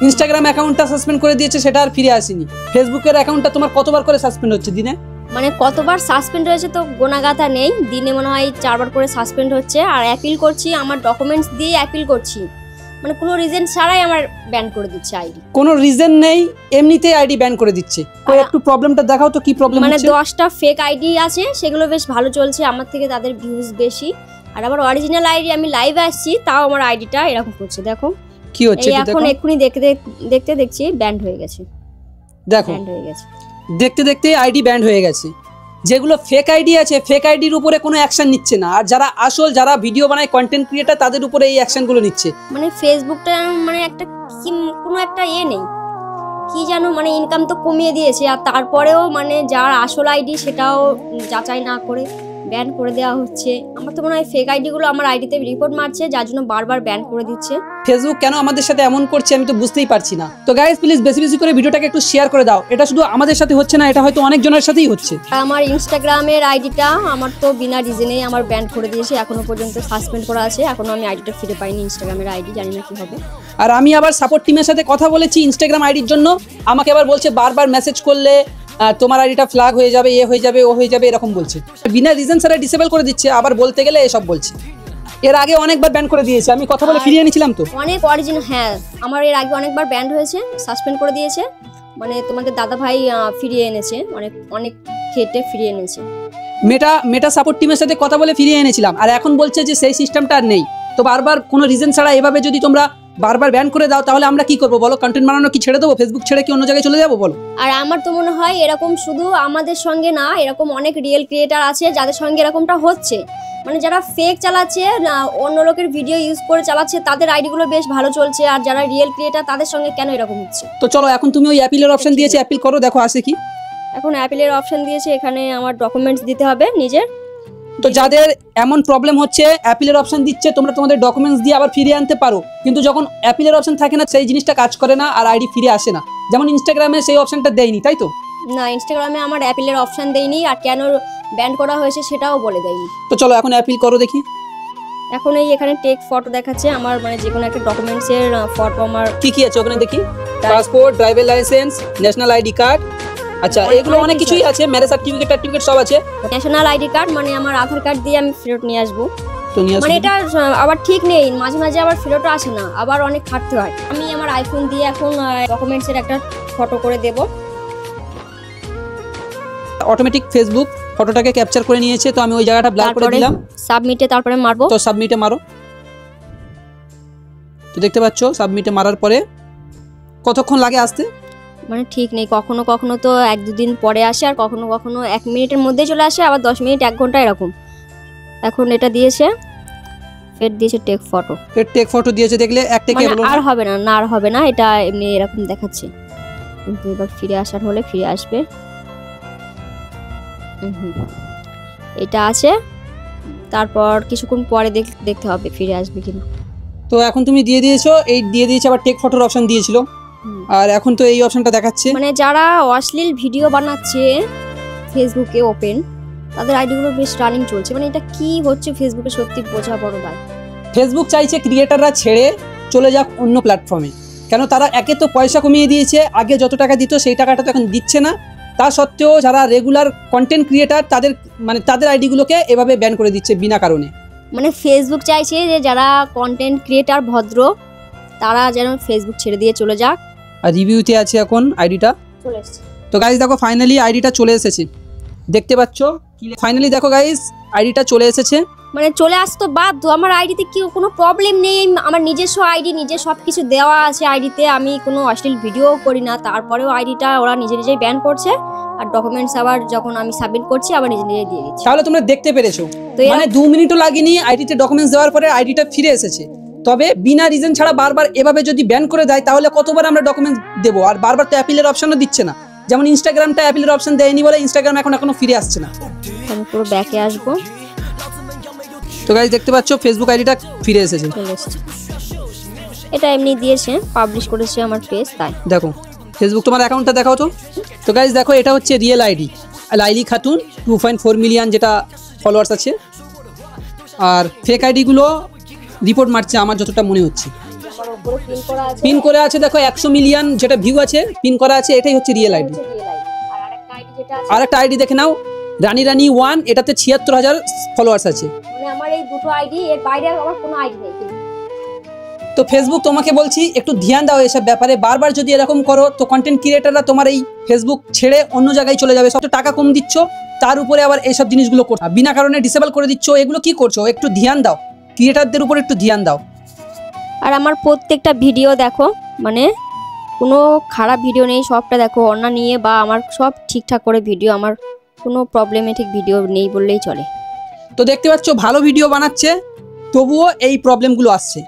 Instagram অ্যাকাউন্টটা suspend করে দিয়েছে, সেটা আর ফিরে আসেনি। ফেসবুকের অ্যাকাউন্টটা তোমার কতবার করে সাসপেন্ড হচ্ছে দিনে? মানে কতবার সাসপেন্ড হয়েছে তো গোনাগাথা নেই, দিনে মনে হয় 4 বার করে সাসপেন্ড হচ্ছে। আর অ্যাপিল করছি, আমার ডকুমেন্টস দিয়ে অ্যাপিল করছি, মানে কোনো রিজন ছাড়াই আমার ব্যান করে দিচ্ছে আইডি। কোনো রিজন নেই, এমনিতেই আইডি ব্যান করে দিচ্ছে। কই একটু প্রবলেমটা দেখাও তো, কি প্রবলেম হচ্ছে? মানে 10টা ফেক আইডি আছে, সেগুলো বেশ ভালো চলছে, আমার থেকে তাদের ভিউজ বেশি। আর আমার অরিজিনাল আইডি, আমি লাইভে আসছি তাও আমার আইডিটা এরকম করছে। দেখো কি হচ্ছে, এখন এক্ষুনি দেখতে দেখছি ব্যান্ড হয়ে গেছে। দেখো ব্যান্ড হয়ে গেছে, দেখতে দেখতে আইডি ব্যান্ড হয়ে গেছে। যেগুলো ফেক আইডি আছে, ফেক আইডির উপরে কোনো অ্যাকশন নিচ্ছে না, আর যারা আসল, যারা ভিডিও বানায়, কন্টেন্ট ক্রিয়েটার, তাদের উপরে এই অ্যাকশনগুলো নিচ্ছে। মানে ফেসবুকটা মানে একটা কোনো একটা নেই কি জানো, মানে ইনকাম তো কমিয়ে দিয়েছে, আর তারপরেও মানে যার আসল আইডি সেটাও যাচাই না করে ব্যান করে দেওয়া হচ্ছে। আমার তো মনে হয় ফেক আইডিগুলো আমার আইডিতে রিপোর্ট মারছে, যার জন্য বারবার ব্যান করে দিচ্ছে। ফেসবুক কেন আমাদের সাথে এমন করছে আমি তো বুঝতেই পারছি না। তো গাইস প্লিজ বেশি বেশি করে ভিডিওটাকে একটু শেয়ার করে দাও। এটা শুধু আমাদের সাথে হচ্ছে না, এটা হয়তো অনেক জনের সাথেই হচ্ছে। আমার ইনস্টাগ্রামের আইডিটা আমার তো বিনা রিজনেই আমার ব্যান করে দিয়েছে, এখনো পর্যন্ত সাসপেন্ড করা আছে, এখনো আমি আইডিটা ফিরে পাইনি। ইনস্টাগ্রামের আইডি জানি না কি হবে। আর আমি আবার সাপোর্ট টিমের সাথে কথা বলেছি ইনস্টাগ্রাম আইডির জন্য, আমাকে আবার বলছে বারবার মেসেজ করলে তোমার আইডিটা ফ্ল্যাগ হয়ে যাবে, এ হয়ে যাবে, ও হয়ে যাবে, এরকম বলছে। বিনা রিজন ছাড়া ডিসেবল করে দিচ্ছে, আবার বলতে গেলে এসব বলছে। এর আগে অনেকবার ব্যান করে দিয়েছে, আমি কথা বলে ফিরিয়ে এনেছিলাম তো অনেক অরিজিনাল। হ্যাঁ, আমার এর আগে অনেকবার ব্যান হয়েছে, সাসপেন্ড করে দিয়েছে, মানে তোমাদের দাদা ভাই ফিরিয়ে এনেছে, অনেক খেটে ফিরিয়ে এনেছে। মেটা সাপোর্ট টিমের সাথে কথা বলে ফিরিয়ে এনেছিলাম, আর এখন বলছে যে সেই সিস্টেমটা আর নেই। তো বারবার কোনো রিজন ছাড়া এভাবে যদি তোমরা বারবার ব্যান করে দাও, তাহলে আমরা কি করবো বলো? কন্টেন্ট বানানো কি ছেড়ে দেবো? ফেসবুক ছেড়ে কি অন্য জায়গায় চলে যাবো বলো? আর আমার তো মনে হয় এরকম শুধু আমাদের সঙ্গে না, এরকম অনেক রিয়েল ক্রিয়েটার আছে যাদের সঙ্গে এরকমটা হচ্ছে। মানে যারা ফেক চালাচ্ছে, অন্য লোকের ভিডিও ইউজ করে চালাচ্ছে, তাদের আইডিগুলো বেশ ভালো চলছে, আর যারা রিয়েল ক্রিয়েটার তাদের সঙ্গে কেন এরকম হচ্ছে? তো চলো এখন তুমি ওই অ্যাপিলের অপশন দিয়েছে, অ্যাপিল করো, দেখো আসে কি। এখন অ্যাপিলের অপশন দিয়েছে, এখানে আমার ডকুমেন্টস দিতে হবে নিজের। তো যাদের এমন প্রবলেম হচ্ছে, অ্যাপিলের অপশন দিচ্ছে, তোমরা তোমাদের ডকুমেন্টস দিয়ে আবার ফিরিয়ে আনতে পারো, কিন্তু যখন অ্যাপিলের অপশন থাকে না, সেই জিনিসটা কাজ করে না, আর আইডি ফিরে আসে না। যেমন ইনস্টাগ্রামে সেই অপশনটা দেয়নি, তাই তো? না, ইনস্টাগ্রামে আমার অ্যাপিলের অপশন দেয়নি, আর কেন ব্যান করা হয়েছে সেটাও বলে দেয়নি। তো চলো এখন অ্যাপিল করো দেখি। এখন এই এখানে টেক ফটো দেখাচ্ছে, আমার মানে যে কোনো একটা ডকুমেন্টসের ফটো আমার কি কি আছে ওখানে দেখি। Passport, driving licence, national ID card, আচ্ছা এগুলো অনেক কিছুই আছে, ম্যারেজ সার্টিফিকেট সব আছে। ন্যাশনাল আইডি কার্ড মানে আমার আধার কার্ড দিয়ে আমি ফেরত নিয়ে আসবো। তো নিয়ে আসো। মানে এটা আবার ঠিক নেই, মাঝে মাঝে আবার ফেরতও আসে না, আবার অনেক খাটতে হয়। আমি আমার আইফোন দিয়ে এখন ডকুমেন্টসের একটা ফটো করে দেব। অটোমেটিক ফেসবুক ফটোটাকে ক্যাপচার করে নিয়েছে, তো আমি ওই জায়গাটা ব্লার করে দিলাম। সাবমিটে তারপরে মারবো। তো সাবমিটে মারো। তো দেখতে পাচ্ছ সাবমিটে মারার পরে কতক্ষণ লাগে আসতে? মানে ঠিক নেই, কখনো কখনো তো 1-2 দিন পরে আসে, আর কখনো কখনো 1 মিনিটের মধ্যে চলে আসে, আবার 10 মিনিট 1 ঘন্টা এরকম। এখন এটা দিয়েছে, ফের দিয়েছে টেক ফটো। টেক ফটো দিয়েছে, দেখলে এক টেকে হলো আর হবে না, আর হবে না, এটা এমনি এরকম দেখাচ্ছে। কিন্তু এবার ফিরে আসার হলে ফিরে আসবে। এটা আছে, তারপর কিছুক্ষণ পরে দেখতে হবে ফিরে আসবে কিনা। তো এখন তুমি দিয়ে দিয়েছো, এই দিয়ে দিয়েছে, আবার টেক ফটোর অপশন দিয়েছিল, আর এখন তো এই অপশনটা দেখাচ্ছে। মানে যারা অশ্লীল ভিডিও বানাচ্ছে ফেসবুকে ওপেন, তাদের আইডিগুলো বেশ রানিং চলছে। মানে এটা কি হচ্ছে ফেসবুকে সত্যি বোঝা বড় দায়। ফেসবুক চাইছে ক্রিয়েটাররা ছেড়ে চলে যাক অন্য প্ল্যাটফর্মে, কেন তারা একে তো পয়সা কমিয়ে দিয়েছে, আগে যত টাকা দিত সেই টাকাটা তো এখন দিচ্ছে না। তা সত্ত্বেও যারা রেগুলার কন্টেন্ট ক্রিয়েটার, তাদের আইডিগুলোকে এভাবে ব্যান করে দিচ্ছে বিনা কারণে। মানে ফেসবুক চাইছে যে যারা কন্টেন্ট ক্রিয়েটার ভদ্র, তারা যেন ফেসবুক ছেড়ে দিয়ে চলে যাক। আর রিভিউতে আছে এখন আইডিটা চলে এসেছে। তো গাইস দেখো ফাইনালি আইডিটা চলে এসেছে, দেখতে পাচ্ছ। ফাইনালি দেখো গাইস আইডিটা চলে এসেছে। মানে চলে আসতো বাধ্য, আমার আইডিতে কি কোনো প্রবলেম নেই, আমার নিজস্ব আইডি, নিজে সব কিছু দেওয়া আছে আইডিতে, আমি কোনো অশ্লীল ভিডিও করি না, তারপরেও আইডিটা ওরা নিজেই ব্যান করছে, আর ডকুমেন্টস আবার যখন আমি সাবমিট করছি আবার নিজেই দিয়ে দিচ্ছে। তাহলে তোমরা দেখতে পেরেছো, মানে 2 মিনিটও লাগেনি আইডিতে ডকুমেন্টস দেওয়ার পরে আইডিটা ফিরে এসেছে। তবে বিনা রিজন ছাড়া বারবার এভাবে যদি ব্যান করে দেয়, তাহলে কতবার আমরা ডকুমেন্টস দেবো? আর বারবার তো অ্যাপিলের অপশনও দিচ্ছে না, যেমন ইনস্টাগ্রামটা অ্যাপিলের অপশন দেয়নি বলে ইনস্টাগ্রাম এখনো ফিরে আসছে না। আমি পুরো ব্যাকে আসবো। তো গাইস দেখতে পাচ্ছ ফেসবুক আইডিটা ফিরে এসেছে। এটা এমনি দিয়েছে, পাবলিশ করেছে আমার পেজ, তাই দেখো ফেসবুক তোমার অ্যাকাউন্টটা দেখাও তো। তো গাইস দেখো এটা হচ্ছে real ID, Laili Khatun 2.4 million যেটা ফলোয়ার্স আছে, আর ফেক আইডিগুলো রিপোর্ট মারছে আমার যতটা মনে হচ্ছে। আমার উপরে পিন করা আছে, পিন করে আছে দেখো 100 মিলিয়ন যেটা ভিউ আছে পিন করা আছে, এটাই হচ্ছে রিয়েল আইডি। হচ্ছে real ID। আর আরেকটা আইডি যেটা আছে, আরেকটা আইডি দেখে নাও, রানী রানী 1, এটাতে 76,000 ফলোয়ার্স আছে। মানে আমার এই দুটো আইডি, এর বাইরে আমার কোনো আইডি নেই। তো ফেসবুক তোমাকে বলছি একটু ধ্যান দাও এসব ব্যাপারে, বারবার যদি এরকম করো তো কন্টেন্ট ক্রিয়েটাররা তোমার এই ফেসবুক ছেড়ে অন্য জায়গায় চলে যাবে। সব তো টাকা কম দিচ্ছ, তার উপরে আবার এইসব জিনিসগুলো করছো, বিনা কারণে ডিসেবল করে দিচ্ছ, এগুলো কি করছো? একটু ধ্যান দাও, ক্রিয়েটারদের উপর একটু ধ্যান দাও। আর আমার প্রত্যেকটা ভিডিও দেখো, মানে কোনো খারাপ ভিডিও নেই, সবটা দেখো অন্যান্য নিয়ে, বা আমার সব ঠিকঠাক করে ভিডিও, আমার কোনো প্রবলেমেটিক ভিডিও নেই বললেই চলে। তো দেখতে পাচ্ছ ভালো ভিডিও বানাচ্ছে, তবুও এই প্রবলেমগুলো আসছে।